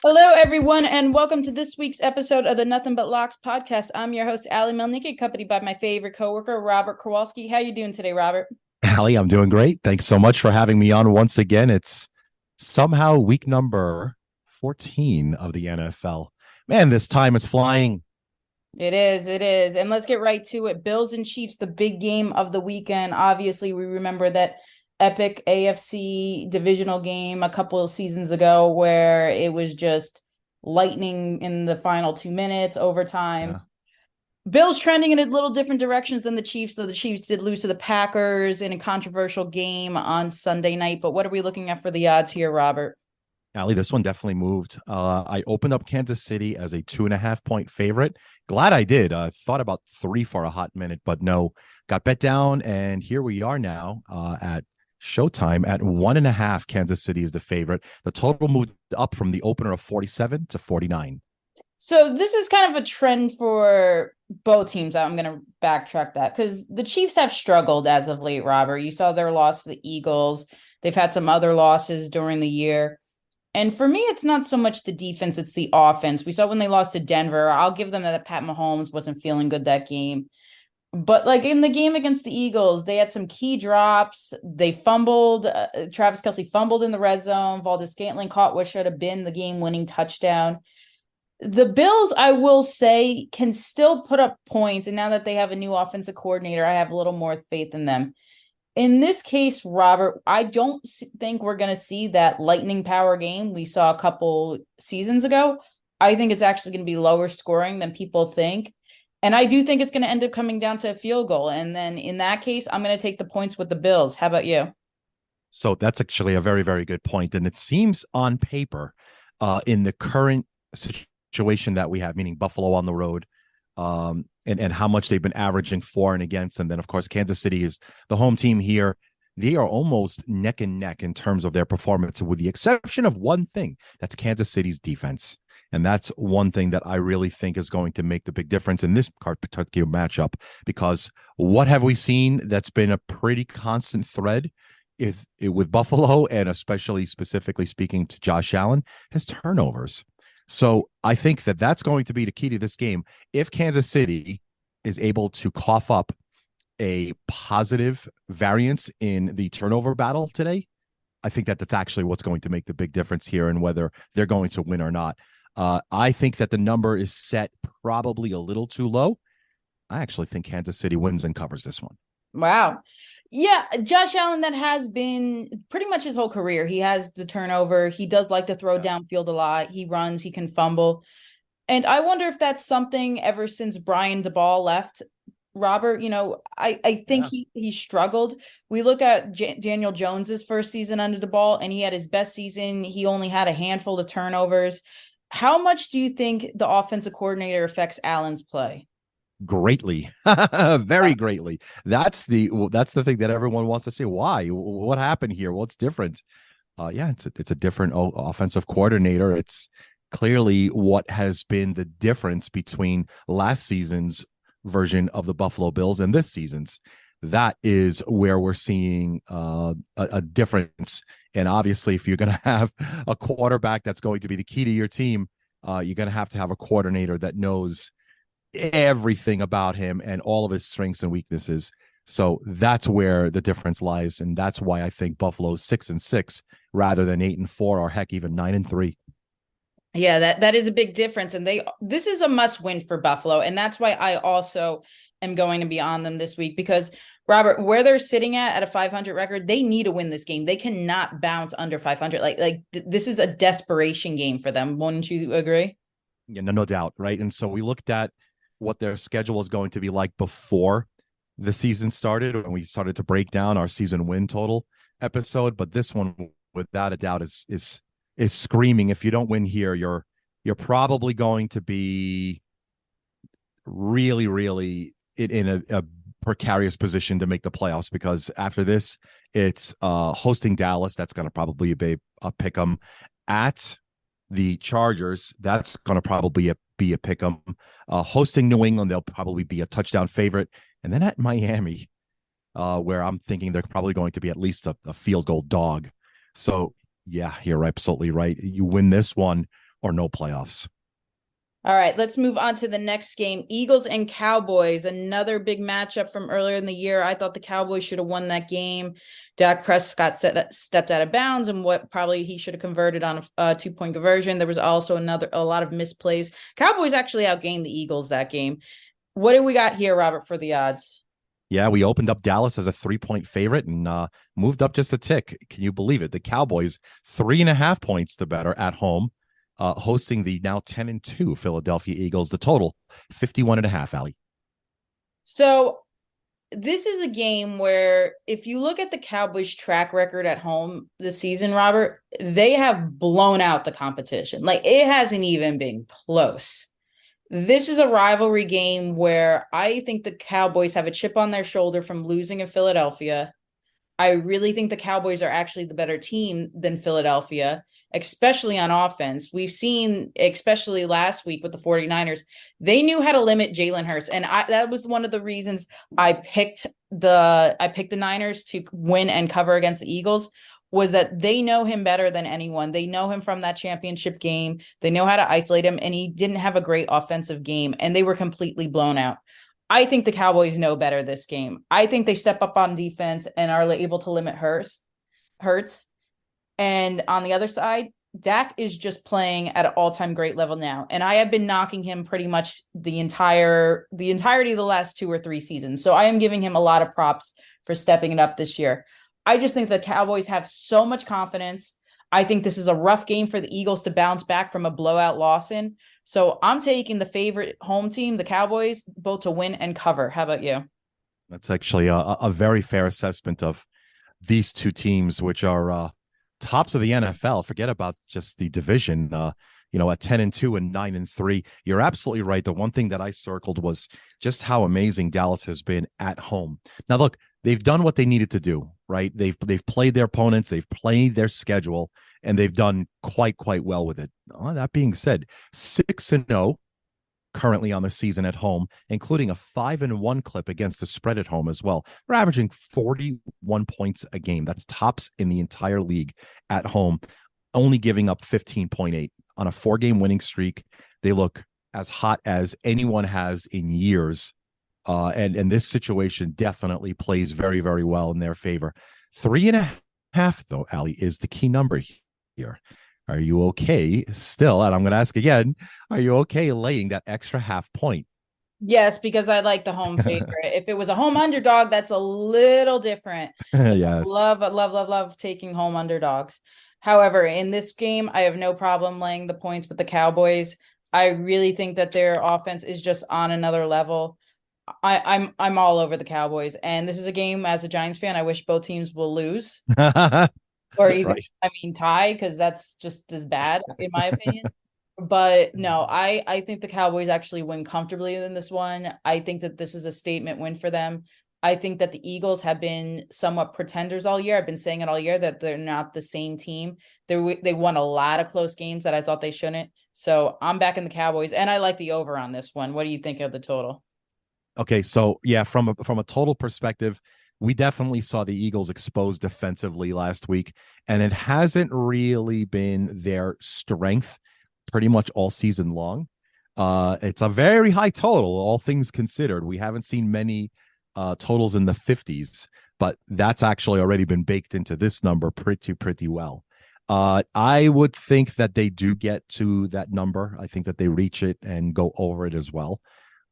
Hello, everyone, and welcome to this week's episode of the Nothing But Locks podcast. I'm your host, Ali Melnicki, accompanied by my favorite coworker, Robert Kowalski. How you doing today, Robert? Allie, I'm doing great. Thanks so much for having me on once again. It's somehow week number 14 of the NFL. Man, this time is flying. It is, it is. And let's get right to it. Bills and Chiefs, the big game of the weekend. Obviously, we remember that epic AFC divisional game a couple of seasons ago where it was just lightning in the final 2 minutes, overtime. Yeah. Bills trending in a little different directions than the Chiefs, though the Chiefs did lose to the Packers in a controversial game on Sunday night. But what are we looking at for the odds here, Robert? Allie, this one definitely moved. I opened up Kansas City as a 2.5 point favorite. Glad I did. Thought about three for a hot minute, but no, got bet down. And here we are now at Showtime at 1.5. Kansas City is the favorite. The total moved up from the opener of 47 to 49. So this is kind of a trend for both teams. I'm going to backtrack that because the Chiefs have struggled as of late, Robert. You saw their loss to the Eagles. They've had some other losses during the year. And for me, it's not so much the defense, it's the offense. We saw when they lost to Denver. I'll give them that Pat Mahomes wasn't feeling good that game. But like in the game against the Eagles, they had some key drops. They fumbled. Travis Kelce fumbled in the red zone. Valdez-Scantling caught what should have been the game-winning touchdown. The Bills, I will say, can still put up points. And now that they have a new offensive coordinator, I have a little more faith in them. In this case, Robert, I don't think we're going to see that lightning power game we saw a couple seasons ago. I think it's actually going to be lower scoring than people think. And I do think it's going to end up coming down to a field goal. And then in that case, I'm going to take the points with the Bills. How about you? So that's actually a very, very good point. And it seems on paper, in the current situation that we have, meaning Buffalo on the road, and how much they've been averaging for and against. And then, of course, Kansas City is the home team here. They are almost neck and neck in terms of their performance, with the exception of one thing. That's Kansas City's defense. And that's one thing that I really think is going to make the big difference in this particular matchup, because what have we seen that's been a pretty constant thread with Buffalo, and especially specifically speaking to Josh Allen, his turnovers. So I think that that's going to be the key to this game. If Kansas City is able to cough up a positive variance in the turnover battle today, I think that that's actually what's going to make the big difference here and whether they're going to win or not. I think that the number is set probably a little too low. I actually think Kansas City wins and covers this one. Wow. Yeah, Josh Allen, that has been pretty much his whole career. He has the turnover. He does like to throw Yeah. downfield a lot. He runs, he can fumble. And I wonder if that's something ever since Brian DeBall left, Robert. I think Yeah. he struggled. We look at Daniel Jones's first season under the ball, and he had his best season. He only had a handful of turnovers. How much do you think the offensive coordinator affects Allen's play? Greatly. Very greatly. That's the thing that everyone wants to see. Why? What happened here? What's different? Yeah, it's a different offensive coordinator. It's clearly what has been the difference between last season's version of the Buffalo Bills and this season's. That is where we're seeing a difference. And obviously, if you're going to have a quarterback that's going to be the key to your team, you're going to have a coordinator that knows everything about him and all of his strengths and weaknesses. So that's where the difference lies, and that's why I think Buffalo's 6-6 rather than 8-4, or heck, even 9-3. Yeah, that is a big difference. And this is a must win for Buffalo. And that's why I also am going to be on them this week because Robert, where they're sitting at a 500 record, they need to win this game. They cannot bounce under 500. This is a desperation game for them. Wouldn't you agree? Yeah, no doubt, right? And so we looked at what their schedule is going to be like before the season started, and we started to break down our season win total episode. But this one, without a doubt, is screaming. If you don't win here, you're probably going to be really, really in a precarious position to make the playoffs, because after this, it's hosting Dallas. That's going to probably be a pick 'em. At the Chargers, that's going to probably be a pick 'em. Hosting New England, they'll probably be a touchdown favorite. And then at Miami, where I'm thinking they're probably going to be at least a field goal dog. So, yeah, you're absolutely right. You win this one, or no playoffs. All right, let's move on to the next game. Eagles and Cowboys, another big matchup from earlier in the year. I thought the Cowboys should have won that game. Dak Prescott stepped out of bounds, and what probably he should have converted on a 2-point conversion. There was also a lot of misplays. Cowboys actually outgained the Eagles that game. What do we got here, Robert, for the odds? Yeah, we opened up Dallas as a 3-point favorite and moved up just a tick. Can you believe it? The Cowboys 3.5 points the better at home, hosting the now 10-2 Philadelphia Eagles. The total 51.5. Allie. So this is a game where if you look at the Cowboys track record at home this season, Robert, they have blown out the competition. Like it hasn't even been close. This is a rivalry game where I think the Cowboys have a chip on their shoulder from losing in Philadelphia. I really think the Cowboys are actually the better team than Philadelphia, especially on offense. We've seen, especially last week with the 49ers, they knew how to limit Jalen Hurts. And that was one of the reasons I picked the Niners to win and cover against the Eagles, was that they know him better than anyone. They know him from that championship game. They know how to isolate him, and he didn't have a great offensive game, and they were completely blown out. I think the Cowboys know better this game. I think they step up on defense and are able to limit Hurts. And on the other side, Dak is just playing at an all-time great level now. And I have been knocking him pretty much the entirety of the last 2 or 3 seasons. So I am giving him a lot of props for stepping it up this year. I just think the Cowboys have so much confidence. I think this is a rough game for the Eagles to bounce back from a blowout loss in. So I'm taking the favorite home team, the Cowboys, both to win and cover. How about you? That's actually a very fair assessment of these two teams, which are tops of the NFL. Forget about just the division. At 10-2 and 9-3. You're absolutely right. The one thing that I circled was just how amazing Dallas has been at home. Now, look, they've done what they needed to do, right? They've played their opponents, they've played their schedule, and they've done quite well with it. That being said, 6-0 currently on the season at home, including a 5-1 clip against the spread at home as well. They're averaging 41 points a game. That's tops in the entire league at home, only giving up 15.8 on a 4-game winning streak. They look as hot as anyone has in years. And this situation definitely plays very, very well in their favor. 3.5, though, Allie, is the key number here. Are you okay still? And I'm going to ask again, are you okay laying that extra half point? Yes, because I like the home favorite. If it was a home underdog, that's a little different. Yes. Love taking home underdogs. However, in this game, I have no problem laying the points with the Cowboys. I really think that their offense is just on another level. I'm all over the Cowboys, and this is a game as a Giants fan, I wish both teams will lose or even Right. tie, because that's just as bad in my opinion. But no, I think the Cowboys actually win comfortably in this one. I think that this is a statement win for them. I think that the Eagles have been somewhat pretenders all year. I've been saying it all year that they're not the same team. They won a lot of close games that I thought they shouldn't. So I'm back in the Cowboys, and I like the over on this one. What do you think of the total? Okay, so yeah, from a total perspective, we definitely saw the Eagles exposed defensively last week, and it hasn't really been their strength pretty much all season long. It's a very high total, all things considered. We haven't seen many totals in the 50s, but that's actually already been baked into this number pretty well. I would think that they do get to that number. I think that they reach it and go over it as well.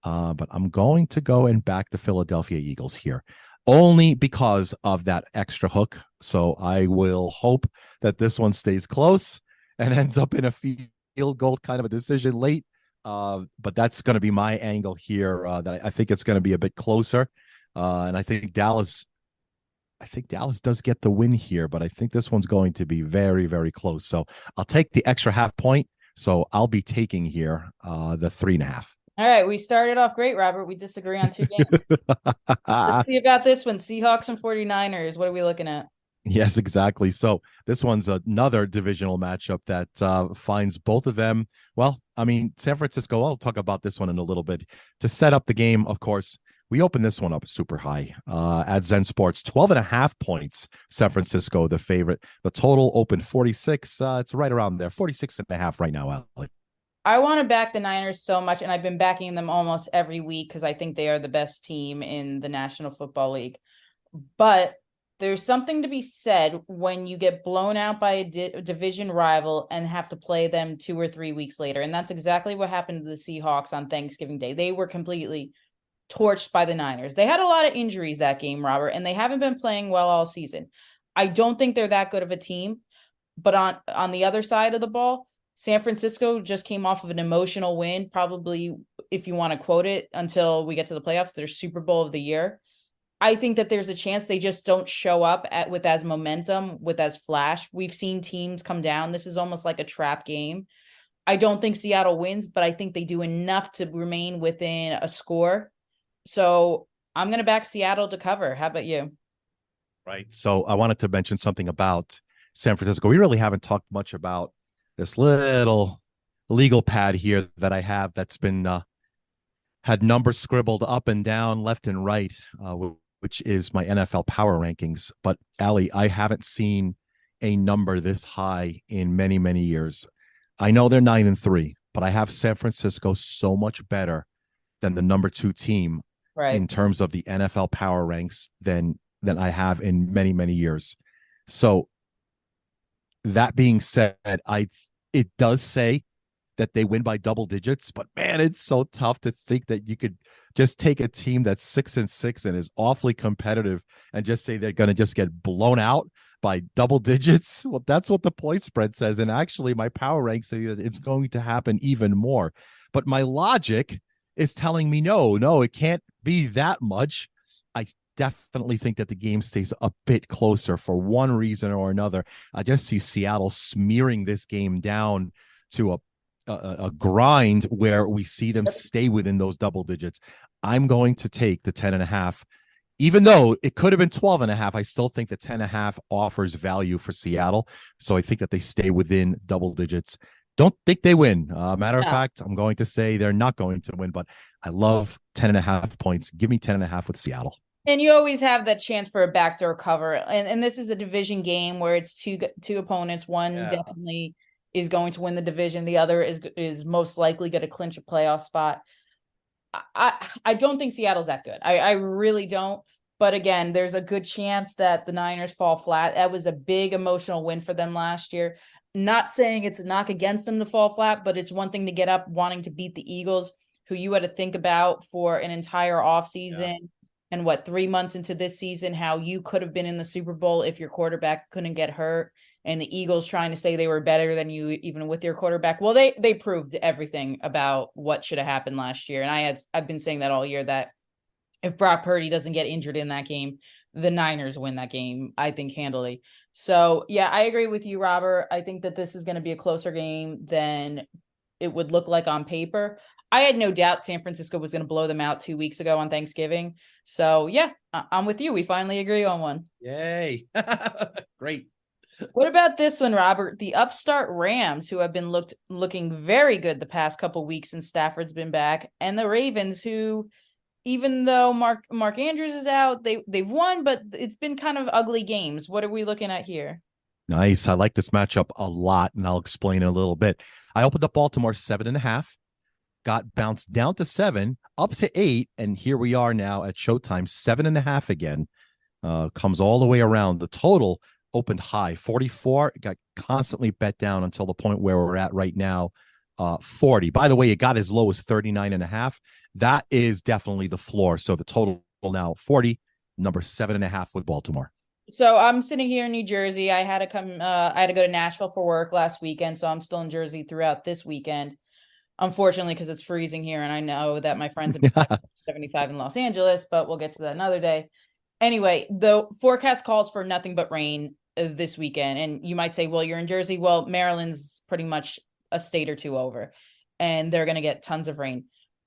But I'm going to go and back the Philadelphia Eagles here, only because of that extra hook. So I will hope that this one stays close and ends up in a field goal kind of a decision late. But that's going to be my angle here. That I think it's going to be a bit closer. And I think Dallas does get the win here, but I think this one's going to be very, very close. So I'll take the extra half point. So I'll be taking here the 3.5. All right, we started off great, Robert. We disagree on 2 games. Let's see about this one. Seahawks and 49ers. What are we looking at? Yes, exactly. So this one's another divisional matchup that finds both of them. Well, I mean, San Francisco, I'll talk about this one in a little bit. To set up the game, of course, We opened this one up super high at Zen Sports, 12.5 points. San Francisco, the favorite. The total opened 46. It's right around there, 46.5 right now, Alec. I want to back the Niners so much, and I've been backing them almost every week because I think they are the best team in the National Football League. But there's something to be said when you get blown out by a division rival and have to play them 2 or 3 weeks later. And that's exactly what happened to the Seahawks on Thanksgiving Day. They were completely torched by the Niners. They had a lot of injuries that game, Robert, and they haven't been playing well all season. I don't think they're that good of a team. But on the other side of the ball, San Francisco just came off of an emotional win, probably, if you want to quote it, until we get to the playoffs, their Super Bowl of the year. I think that there's a chance they just don't show up with as momentum, with as flash. We've seen teams come down. This is almost like a trap game. I don't think Seattle wins, but I think they do enough to remain within a score. So I'm going to back Seattle to cover. How about you? Right. So I wanted to mention something about San Francisco. We really haven't talked much about this little legal pad here that I have that's been had numbers scribbled up and down, left and right, which is my NFL power rankings. But Ali, I haven't seen a number this high in many, many years. I know they're 9-3, but I have San Francisco so much better than the number 2 team Right. in terms of the NFL power ranks than I have in many, many years. So that being said, it does say that they win by double digits, but man, it's so tough to think that you could just take a team that's 6-6 and is awfully competitive and just say they're going to just get blown out by double digits. Well, that's what the point spread says. And actually, my power ranks say that it's going to happen even more. But my logic is telling me no, it can't be that much. I definitely think that the game stays a bit closer for one reason or another. I just see Seattle smearing this game down to a grind where we see them stay within those double digits. I'm going to take the 10.5, even though it could have been 12.5. I still think the 10.5 offers value for Seattle. So I think that they stay within double digits. Don't think they win. Matter of fact, I'm going to say they're not going to win, but I love 10.5 points. Give me 10.5 with Seattle. And you always have that chance for a backdoor cover. And this is a division game where it's two opponents. One definitely is going to win the division. The other is most likely going to clinch a playoff spot. I don't think Seattle's that good. I really don't. But again, there's a good chance that the Niners fall flat. That was a big emotional win for them last year. Not saying it's a knock against them to fall flat, but it's one thing to get up wanting to beat the Eagles, who you had to think about for an entire offseason. Yeah. And 3 months into this season, how you could have been in the Super Bowl if your quarterback couldn't get hurt, and the Eagles trying to say they were better than you even with your quarterback. Well, they proved everything about what should have happened last year. And I've been saying that all year, that if Brock Purdy doesn't get injured in that game, the Niners win that game, I think, handily. So yeah, I agree with you, Robert. I think that this is going to be a closer game than it would look like on paper. I had no doubt San Francisco was going to blow them out 2 weeks ago on Thanksgiving. So yeah, I'm with you. We finally agree on one. Yay. Great. What about this one, Robert? The upstart Rams, who have been looking very good the past couple weeks since Stafford's been back, and the Ravens, who, even though Mark Andrews is out, they've won, but it's been kind of ugly games. What are we looking at here? Nice. I like this matchup a lot, and I'll explain in a little bit. I opened up Baltimore 7.5. Got bounced down to 7, up to 8, and here we are now at Showtime, 7.5 again. Comes all the way around. The total opened high, 44. It got constantly bet down until the point where we're at right now, 40. By the way, it got as low as 39.5. That is definitely the floor. So the total now 40, number 7.5 with Baltimore. So I'm sitting here in New Jersey. I had to go to Nashville for work last weekend, so I'm still in Jersey throughout this weekend. Unfortunately, because it's freezing here, and I know that my friends have 75 in Los Angeles, but we'll get to that another day. Anyway, the forecast calls for nothing but rain this weekend. And you might say, well, you're in Jersey. Well, Maryland's pretty much a state or two over, and they're going to get tons of rain.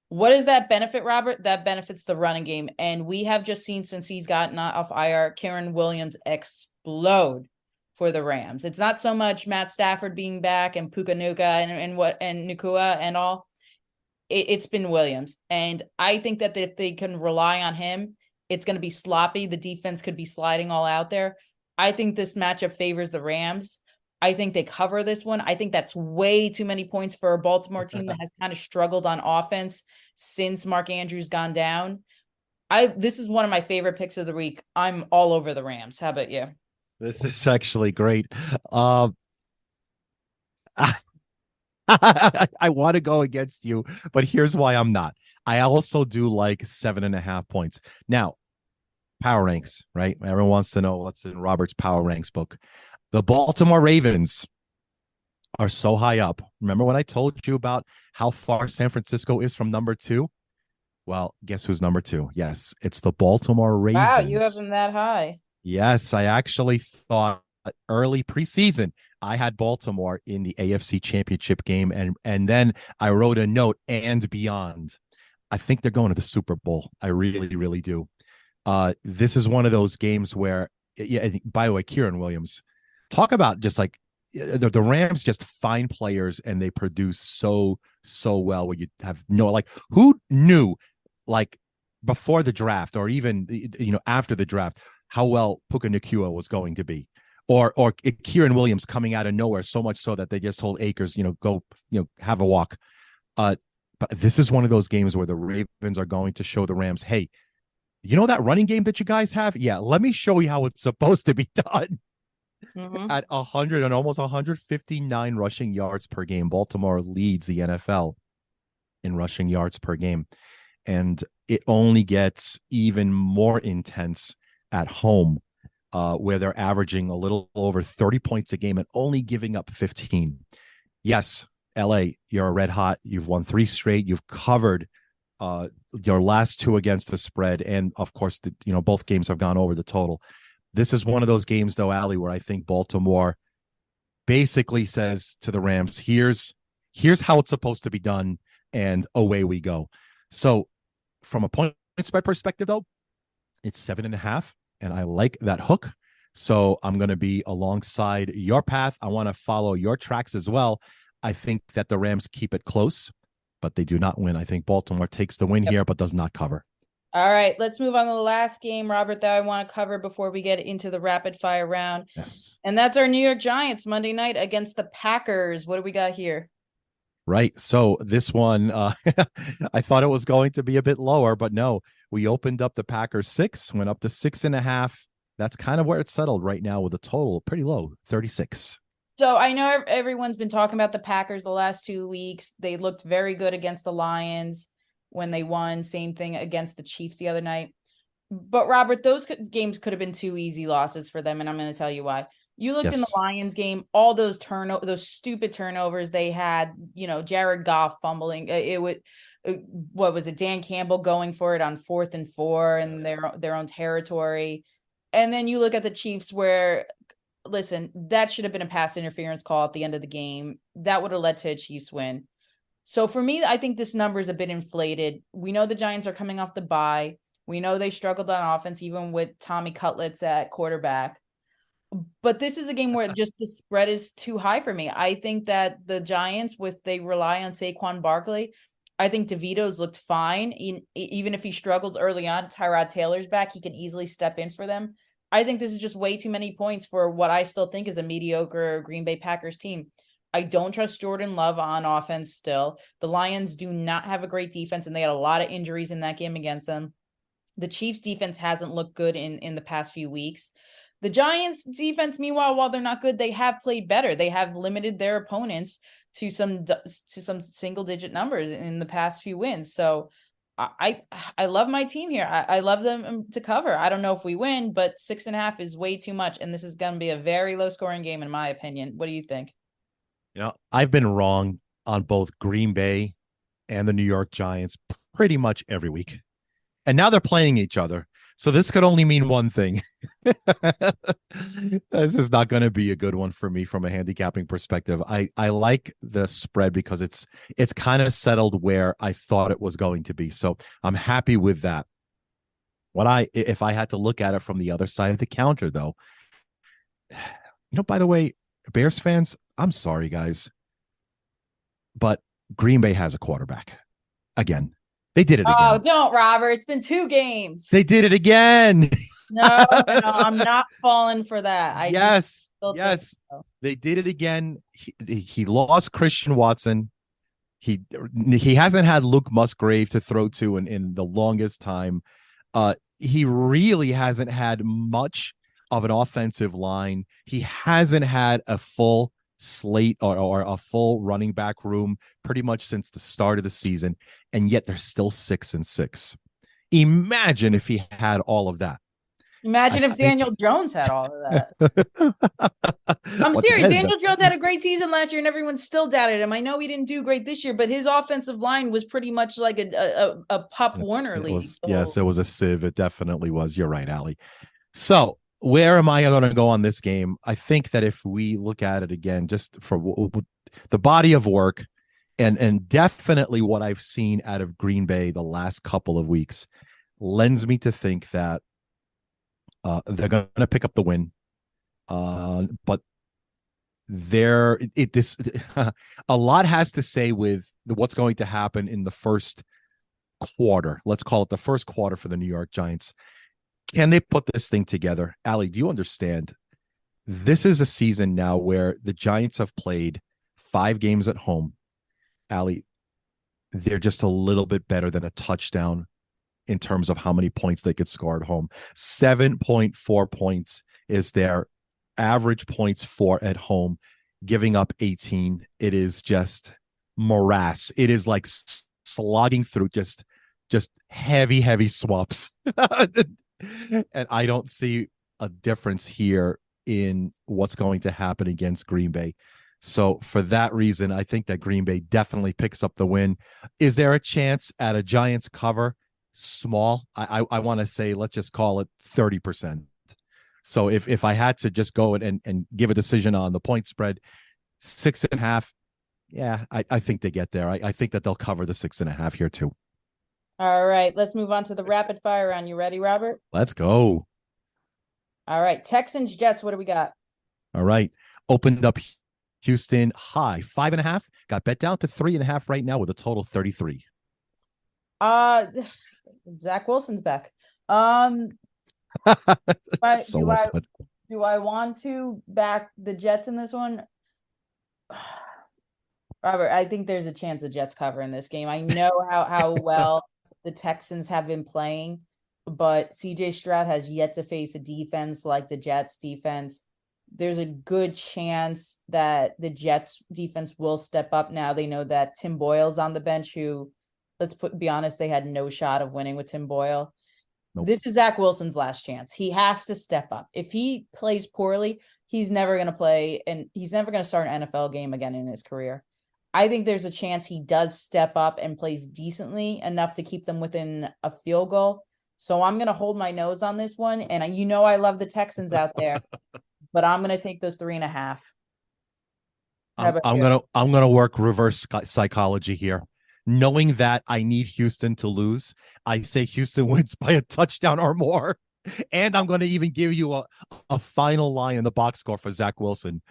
What does that benefit, Robert? That benefits the running game. And we have just seen, since he's gotten off IR, Karen Williams explode for the Rams. It's not so much Matt Stafford being back and Puka Nuka and Nakua and all. it's been Williams. And I think that if they can rely on him, it's going to be sloppy. The defense could be sliding all out there. I think this matchup favors the Rams. I think they cover this one. I think that's way too many points for a Baltimore team that has kind of struggled on offense since Mark Andrews gone down. This is one of my favorite picks of the week. I'm all over the Rams. How about you? This is actually great. Um, I want to go against you, but here's why I'm not. I also do like 7.5 points. Now, power ranks, right? Everyone wants to know what's in Robert's power ranks book. The Baltimore Ravens are so high up. Remember when I told you about how far San Francisco is from number two? Well, guess who's number two? Yes, it's the Baltimore Wow, you have Ravens. them that high. Yes, I actually thought early preseason I had Baltimore in the AFC Championship game, and then I wrote a note and beyond. I think they're going to the Super Bowl. I really, really do. This is one of those games where, yeah. By the way, Kieran Williams, talk about just like the Rams just find players and they produce so well. Where you have no like who knew like before the draft or even after the draft how well Puka Nacua was going to be, or Kieran Williams coming out of nowhere so much so that they just told Akers, go have a walk. But this is one of those games where the Ravens are going to show the Rams, hey, that running game that you guys have? Yeah, let me show you how it's supposed to be done. Mm-hmm. At 100 and almost 159 rushing yards per game, Baltimore leads the NFL in rushing yards per game. And it only gets even more intense at home, where they're averaging a little over 30 points a game and only giving up 15. Yes, LA, you're a red hot. You've won 3 straight. You've covered your last 2 against the spread, and of course, both games have gone over the total. This is one of those games, though, Ali, where I think Baltimore basically says to the Rams, "Here's how it's supposed to be done," and away we go. So, from a point spread perspective, though, it's 7.5, and I like that hook. So I'm going to be alongside your path. I want to follow your tracks as well. I think that the Rams keep it close, but they do not win. I think Baltimore takes the win Yep. here, but does not cover. All right, let's move on to the last game, Robert, that I want to cover before we get into the rapid fire round. Yes. And that's our New York Giants Monday night against the Packers. What do we got here? Right. So this one, I thought it was going to be a bit lower, but no, we opened up the Packers 6, went up to 6.5. That's kind of where it's settled right now with a total pretty low, 36. So I know everyone's been talking about the Packers the last 2 weeks. They looked very good against the Lions when they won. Same thing against the Chiefs the other night. But Robert, those games could have been 2 easy losses for them, and I'm going to tell you why. You looked in the Yes. Lions game, all those stupid turnovers they had. Jared Goff fumbling. It would, what was it? Dan Campbell going for it on 4th and 4 in their own territory, and then you look at the Chiefs where, listen, that should have been a pass interference call at the end of the game. That would have led to a Chiefs win. So for me, I think this number is a bit inflated. We know the Giants are coming off the bye. We know they struggled on offense, even with Tommy Cutlets at quarterback. But this is a game where just the spread is too high for me. I think that the Giants, they rely on Saquon Barkley. I think DeVito's looked fine. Even if he struggles early on, Tyrod Taylor's back. He can easily step in for them. I think this is just way too many points for what I still think is a mediocre Green Bay Packers team. I don't trust Jordan Love on offense still. The Lions do not have a great defense, and they had a lot of injuries in that game against them. The Chiefs defense hasn't looked good in the past few weeks. The Giants defense, meanwhile, while they're not good, they have played better. They have limited their opponents to some single digit numbers in the past few wins. So I love my team here. I love them to cover. I don't know if we win, but 6.5 is way too much, and this is going to be a very low scoring game in my opinion. What do you think? I've been wrong on both Green Bay and the New York Giants pretty much every week. And now they're playing each other. So this could only mean one thing. This is not going to be a good one for me from a handicapping perspective. I like the spread because it's kind of settled where I thought it was going to be. So I'm happy with that. If I had to look at it from the other side of the counter, though, by the way, Bears fans, I'm sorry, guys, but Green Bay has a quarterback. again. They did it Oh, again. don't, Robert. It's been 2 games. They did it again. No, no, I'm not falling for that. I do Yes, still think yes. so. They did it again. He lost Christian Watson. He he hasn't had Luke Musgrave to throw to in the longest time. He really hasn't had much of an offensive line. He hasn't had a full slate or a full running back room pretty much since the start of the season, and yet they're still 6-6. Imagine if he had all of that. I Imagine if think Daniel Jones had all of that. I'm once serious. again, Daniel Jones had a great season last year, and everyone still doubted him. I know he didn't do great this year, but his offensive line was pretty much like a Pop Warner it league. was, So yes, it was a sieve. It definitely was. You're right, Allie. So where am I going to go on this game? I think that if we look at it again, just for the body of work and definitely what I've seen out of Green Bay the last couple of weeks lends me to think that they're going to pick up the win. But there, this a lot has to say with what's going to happen in the first quarter. Let's call it the first quarter for the New York Giants. Can they put this thing together? Allie, do you understand? This is a season now where the Giants have played 5 games at home. Allie, they're just a little bit better than a touchdown in terms of how many points they could score at home. 7.4 points is their average points for at home, giving up 18. It is just morass. It is like slogging through just heavy swamps. And I don't see a difference here in what's going to happen against Green Bay. So for that reason, I think that Green Bay definitely picks up the win. Is there a chance at a Giants cover? Small. I want to say, let's just call it 30%. So if I had to just go and give a decision on the point spread, 6.5, yeah, I think they get there. I think that they'll cover the 6.5 here too. all right, let's move on to the rapid fire round. You ready, Robert? Let's go. All right, Texans, Jets. What do we got? All right. Opened up Houston high 5.5. Got bet down to 3.5 right now with a total 33. Uh, Zach Wilson's back. So well put. Do I want to back the Jets in this one? Robert, I think there's a chance the Jets cover in this game. I know how well the Texans have been playing, but CJ Stroud has yet to face a defense like the Jets defense. There's a good chance that the Jets defense will step up now. They know that Tim Boyle's on the bench, who, be honest, they had no shot of winning with Tim Boyle. Nope. This is Zach Wilson's last chance. He has to step up. If he plays poorly, he's never going to play, and he's never going to start an NFL game again in his career. I think there's a chance he does step up and plays decently enough to keep them within a field goal. So I'm going to hold my nose on this one. And I love the Texans out there, but I'm going to take those 3.5. How about I'm you? gonna work reverse psychology here. Knowing that I need Houston to lose, I say Houston wins by a touchdown or more. And I'm going to even give you a final line in the box score for Zach Wilson.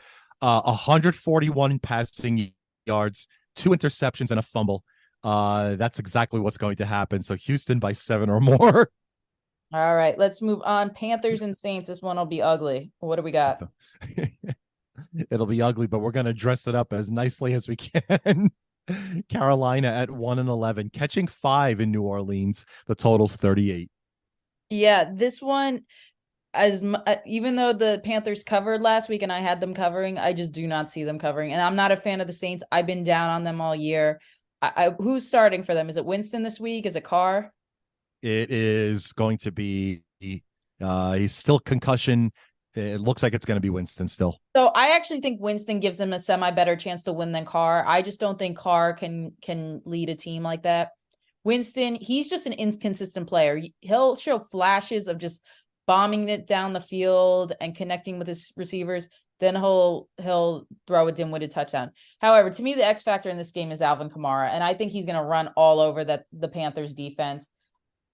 141 passing yards, 2 interceptions, and a fumble. That's exactly what's going to happen. So Houston by 7 or more. All right, let's move on. Panthers and Saints. This one will be ugly. What do we got? It'll be ugly, but we're going to dress it up as nicely as we can. Carolina at 1-11, catching 5 in New Orleans. The total's 38. Yeah, this one, even though the Panthers covered last week and I had them covering, I just do not see them covering. And I'm not a fan of the Saints. I've been down on them all year. Who's starting for them? Is it Winston this week? Is it Carr? It is going to be he's still concussion. It looks like it's going to be Winston still. So I actually think Winston gives him a semi better chance to win than Carr. I just don't think Carr can lead a team like that. Winston, he's just an inconsistent player. He'll show flashes of just bombing it down the field and connecting with his receivers. Then he'll throw a dim-witted touchdown. However, to me, the X factor in this game is Alvin Kamara, and I think he's going to run all over the Panthers defense.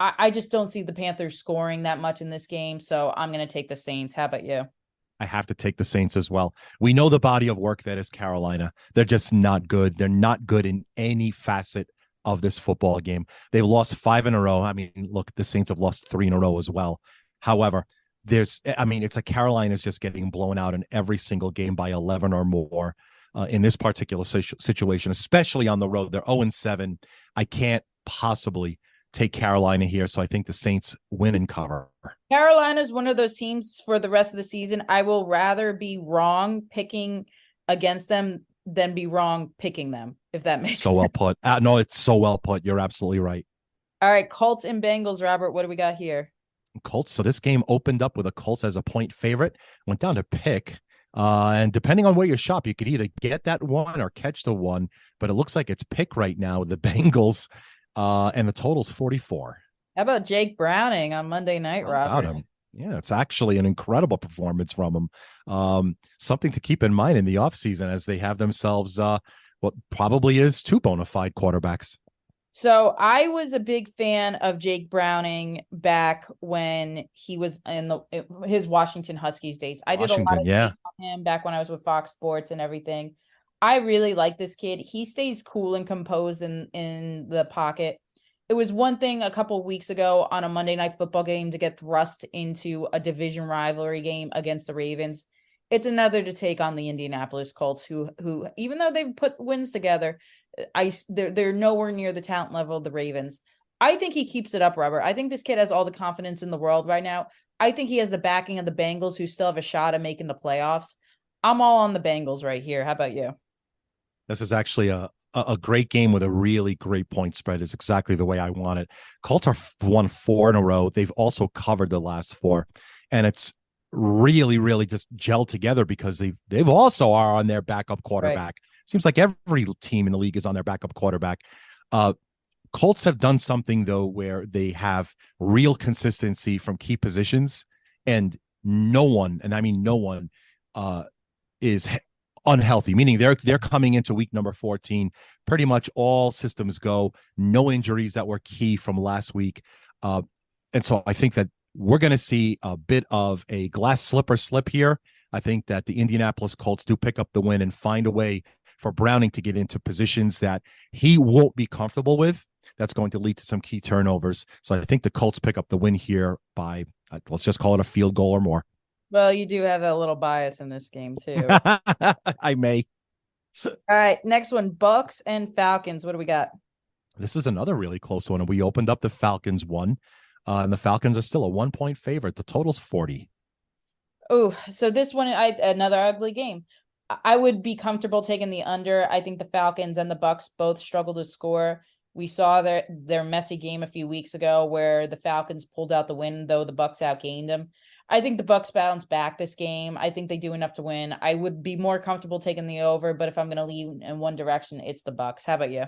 I just don't see the Panthers scoring that much in this game, so I'm going to take the Saints. How about you? I have to take the Saints as well. We know the body of work that is Carolina. They're just not good. They're not good in any facet of this football game. They've lost 5 in a row. I mean, look, the Saints have lost 3 in a row as well. However, it's like Carolina's just getting blown out in every single game by 11 or more in this particular situation, especially on the road. They're 0-7. I can't possibly take Carolina here. So I think the Saints win and cover. Carolina's one of those teams for the rest of the season. I will rather be wrong picking against them than be wrong picking them, if that makes So sense. well put. No, it's so well put. You're absolutely right. All right, Colts and Bengals, Robert. What do we got here? Colts. So this game opened up with a Colts as a point favorite, went down to pick. And depending on where you shop, you could either get that one or catch the one. But it looks like it's pick right now with the Bengals. And the total's 44. How about Jake Browning on Monday night, How Robert? about him? Yeah, it's actually an incredible performance from him. Something to keep in mind in the offseason as they have themselves what probably is 2 bona fide quarterbacks. So I was a big fan of Jake Browning back when he was in his Washington Huskies days. I did a lot Washington, of yeah. tape on him back when I was with Fox Sports and everything. I really like this kid. He stays cool and composed in the pocket. It was one thing a couple of weeks ago on a Monday night football game to get thrust into a division rivalry game against the Ravens. It's another to take on the Indianapolis Colts, who even though they've put wins together, they're nowhere near the talent level of the Ravens. I think he keeps it up, Robert. I think this kid has all the confidence in the world right now. I think he has the backing of the Bengals, who still have a shot at making the playoffs. I'm all on the Bengals right here. How about you? This is actually a great game with a really great point spread. Is exactly the way I want it. Colts are won 4 in a row. They've also covered the last 4, and it's really, really just gelled together because they've also are on their backup Right. quarterback. Seems like every team in the league is on their backup quarterback. Uh, Colts have done something though where they have real consistency from key positions, and no one, and I mean no one, is unhealthy. Meaning they're coming into week number 14, pretty much all systems go, no injuries that were key from last week, and so I think that we're going to see a bit of a glass slipper slip here. I think that the Indianapolis Colts do pick up the win and find a way for Browning to get into positions that he won't be comfortable with. That's going to lead to some key turnovers. So I think the Colts pick up the win here by, let's just call it a field goal or more. Well, you do have a little bias in this game too. I may. All right, next one, Bucks and Falcons. What do we got? This is another really close one. And we opened up the Falcons one, and the Falcons are still a 1 point favorite. The total's 40. Oh, so this one, another ugly game. I would be comfortable taking the under. I think the Falcons and the Bucks both struggle to score. We saw their messy game a few weeks ago where the Falcons pulled out the win, though the Bucks outgained them. I think the Bucks bounce back this game. I think they do enough to win. I would be more comfortable taking the over, but if I'm going to lean in one direction, it's the Bucks. How about you?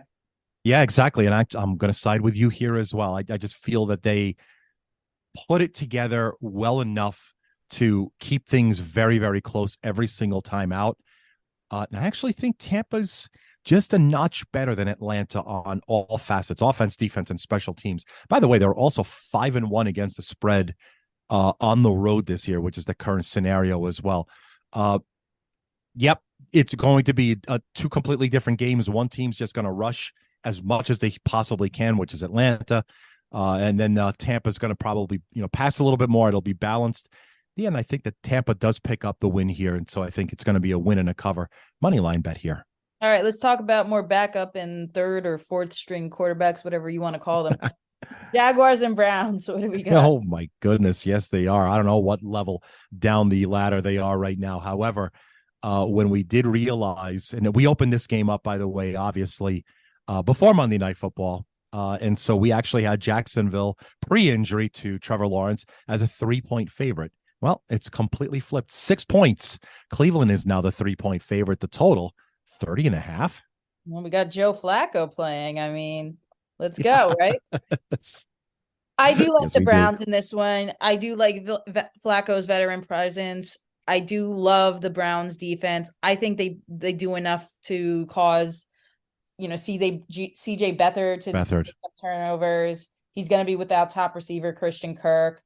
Yeah, exactly. And I'm going to side with you here as well. I just feel that they put it together well enough to keep things very, very close every single time out. And I actually think Tampa's just a notch better than Atlanta on all facets, offense, defense, and special teams. By the way, they're also 5-1 against the spread on the road this year, which is the current scenario as well. Yep, it's going to be two completely different games. One team's just going to rush as much as they possibly can, which is Atlanta. And then Tampa's going to probably, pass a little bit more. It'll be balanced. Yeah, and I think that Tampa does pick up the win here. And so I think it's going to be a win and a cover. Money line bet here. All right, let's talk about more backup and third or fourth string quarterbacks, whatever you want to call them. Jaguars and Browns. What do we got? Oh, my goodness. Yes, they are. I don't know what level down the ladder they are right now. However, when we did realize, and we opened this game up, by the way, obviously, before Monday Night Football. And so we actually had Jacksonville pre-injury to Trevor Lawrence as a 3-point favorite. Well, it's completely flipped. 6 points. Cleveland is now the 3-point favorite. The total, 30.5. Well, we got Joe Flacco playing. I mean, let's go, right? I do like Yes, the we do. Browns in this one. I do like Flacco's veteran presence. I do love the Browns defense. I think they do enough to cause, CJ Beathard to Beathard. turnovers. He's going to be without top receiver Christian Kirk.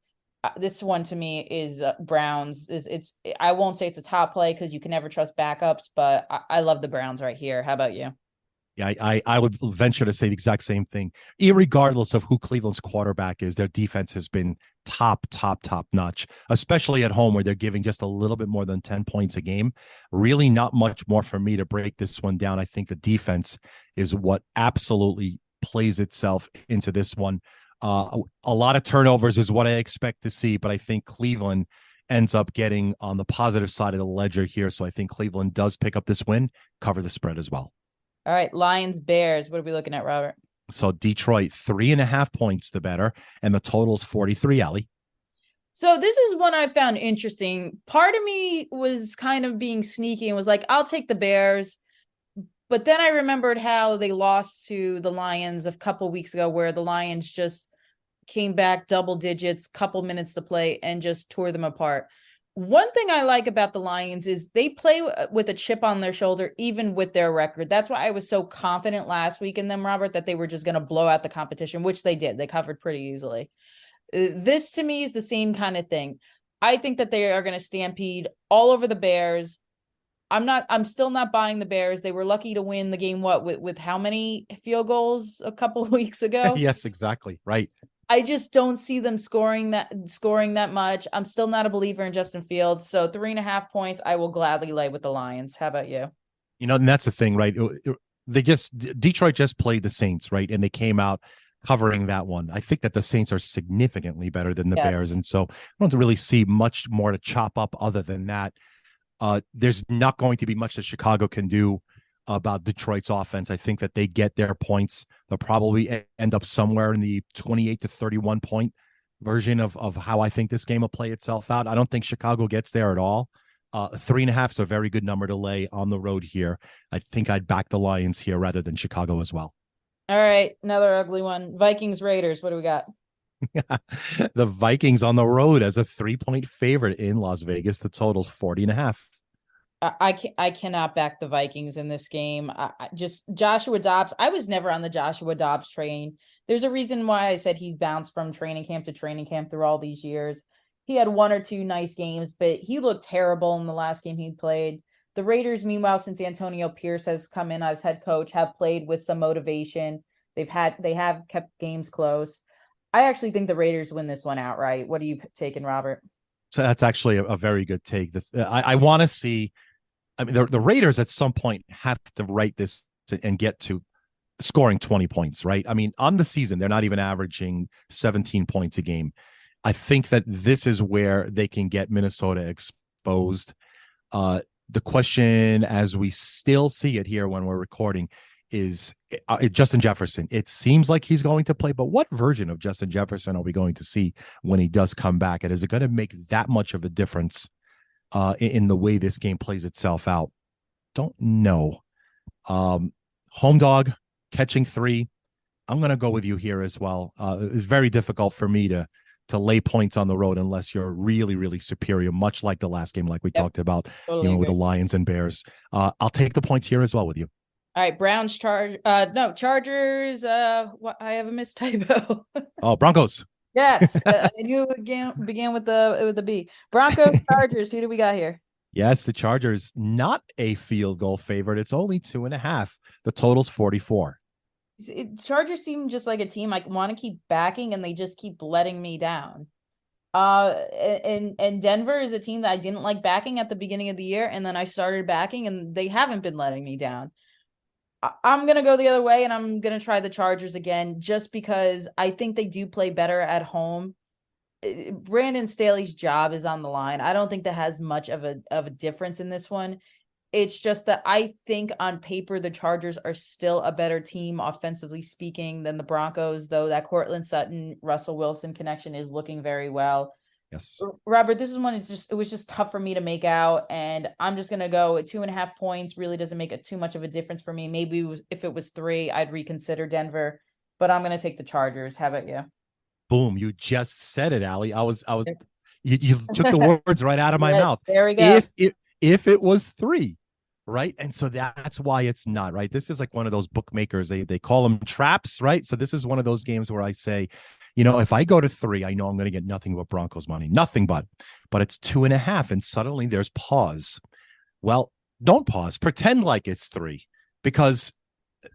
This one to me is Browns. I won't say it's a top play because you can never trust backups, but I love the Browns right here. How about you? Yeah, I would venture to say the exact same thing. Irregardless of who Cleveland's quarterback is, their defense has been top notch, especially at home where they're giving just a little bit more than 10 points a game. Really not much more for me to break this one down. I think the defense is what absolutely plays itself into this one. A lot of turnovers is what I expect to see, but I think Cleveland ends up getting on the positive side of the ledger here. So I think Cleveland does pick up this win, cover the spread as well. All right, Lions, Bears. What are we looking at, Robert? So Detroit, 3.5 points the better, and the total's 43, Allie. So this is one I found interesting. Part of me was kind of being sneaky and was like, I'll take the Bears. But then I remembered how they lost to the Lions a couple weeks ago, where the Lions just came back double digits, couple minutes to play, and just tore them apart. One thing I like about the Lions is they play with a chip on their shoulder, even with their record. That's why I was so confident last week in them, Robert, that they were just going to blow out the competition, which they did. They covered pretty easily. This to me is the same kind of thing. I think that they are going to stampede all over the Bears. I'm still not buying the Bears. They were lucky to win the game, with how many field goals a couple of weeks ago? Yes, exactly. Right. I just don't see them scoring that much. I'm still not a believer in Justin Fields. So 3.5 points, I will gladly lay with the Lions. How about you? And that's the thing, right? Detroit just played the Saints, right? And they came out covering that one. I think that the Saints are significantly better than the Bears. Yes. And so I don't really see much more to chop up other than that. There's not going to be much that Chicago can do about Detroit's offense. I think that they get their points. They'll probably end up somewhere in the 28 to 31 point version of how I think this game will play itself out. I don't think Chicago gets there at all. 3.5 is a very good number to lay on the road here. I think I'd back the Lions here rather than Chicago as well. All right, another ugly one. Vikings, Raiders. What do we got? The Vikings on the road as a 3-point favorite in Las Vegas. The total's 40.5. I cannot back the Vikings in this game. I just Joshua Dobbs. I was never on the Joshua Dobbs train. There's a reason why I said he's bounced from training camp to training camp through all these years. He had one or two nice games, but he looked terrible in the last game he played. The Raiders, meanwhile, since Antonio Pierce has come in as head coach, have played with some motivation. They have kept games close. I actually think the Raiders win this one outright. What are you taking, Robert? So that's actually a very good take. I want to see. I mean, the Raiders at some point have to write this and get to scoring 20 points, right? I mean, on the season, they're not even averaging 17 points a game. I think that this is where they can get Minnesota exposed. The question, as we still see it here when we're recording, is Justin Jefferson. It seems like he's going to play, but what version of Justin Jefferson are we going to see when he does come back? And is it going to make that much of a difference in the way this game plays itself out? Don't know. Home dog catching 3. I'm going to go with you here as well. It's very difficult for me to lay points on the road unless you're really, really superior, much like the last game, like we talked about, Totally with the Lions and Bears. I'll take the points here as well with you. All right, Browns, Chargers. I have a mistypo. Oh, Broncos. Yes, I knew it began with the B. Broncos, Chargers. Who do we got here? Yes, the Chargers, not a field goal favorite. It's only 2.5. The total's 44. Chargers seem just like a team I want to keep backing, and they just keep letting me down. And Denver is a team that I didn't like backing at the beginning of the year, and then I started backing, and they haven't been letting me down. I'm going to go the other way, and I'm going to try the Chargers again, just because I think they do play better at home. Brandon Staley's job is on the line. I don't think that has much of a difference in this one. It's just that I think on paper, the Chargers are still a better team, offensively speaking, than the Broncos, though that Cortland Sutton, Russell Wilson connection is looking very well. Yes. Robert, this is one. It was just tough for me to make out, and I'm just gonna go at 2.5 points. Really doesn't make too much of a difference for me. Maybe if it was 3, I'd reconsider Denver, but I'm gonna take the Chargers. How about you? Boom! You just said it, Allie. You took the words right out of my mouth. There we go. If it was 3, right? And so that's why it's not, right. This is like one of those bookmakers. They call them traps, right? So this is one of those games where I say, if I go to 3, I know I'm going to get nothing but Broncos money, nothing but it's 2.5. And suddenly there's pause. Well, don't pause. Pretend like it's 3, because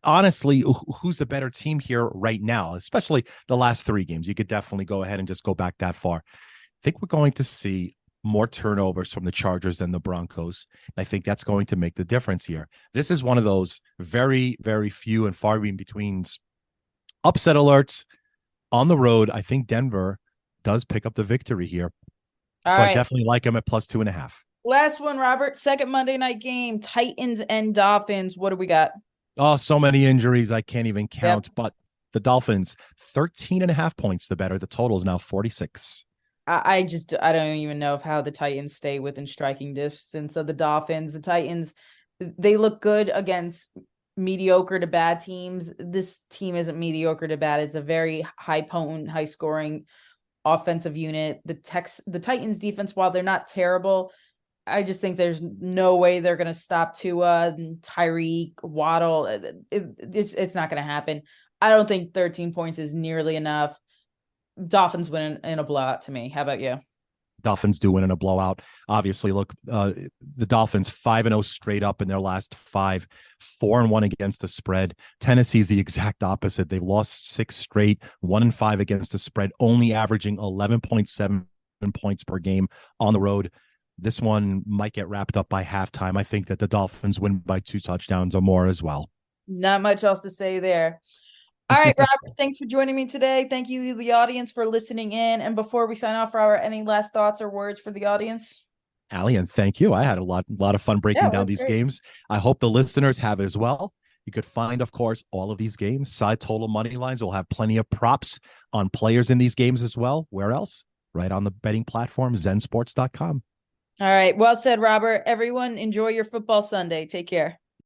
honestly, who's the better team here right now, especially the last three games? You could definitely go ahead and just go back that far. I think we're going to see more turnovers from the Chargers than the Broncos. I think that's going to make the difference here. This is one of those very, very few and far between upset alerts on the road. I think Denver does pick up the victory here. All So I right. definitely like him at +2.5. Last one, Robert. Second Monday night game, Titans and Dolphins. What do we got? Oh, so many injuries. I can't even Yep. count. But the Dolphins, 13.5 points the better. The total is now 46. I don't even know how the Titans stay within striking distance of the Dolphins. The Titans, they look good against mediocre to bad teams. This team isn't mediocre to bad. It's a very high potent, high scoring offensive unit. The Titans defense, while they're not terrible, I just think there's no way they're going to stop Tua and Tyreek Waddle. It's not going to happen. I don't think 13 points is nearly enough. Dolphins win in a blowout to me. How about you? Dolphins do win in a blowout. Obviously, look, the Dolphins 5-0 straight up in their last five, 4-1 against the spread. Tennessee's the exact opposite. They've lost six straight, 1-5 against the spread, only averaging 11.7 points per game on the road. This one might get wrapped up by halftime. I think that the Dolphins win by 2 touchdowns or more as well. Not much else to say there. All right, Robert, thanks for joining me today. Thank you, the audience, for listening in. And before we sign off, Robert, any last thoughts or words for the audience? Allie, and thank you. I had a lot of fun Yeah, breaking it down was these great. games. I hope the listeners have as well. You could find, of course, all of these games, side total money lines. We'll have plenty of props on players in these games as well. Where else? Right on the betting platform, zensports.com. All right. Well said, Robert. Everyone, enjoy your football Sunday. Take care.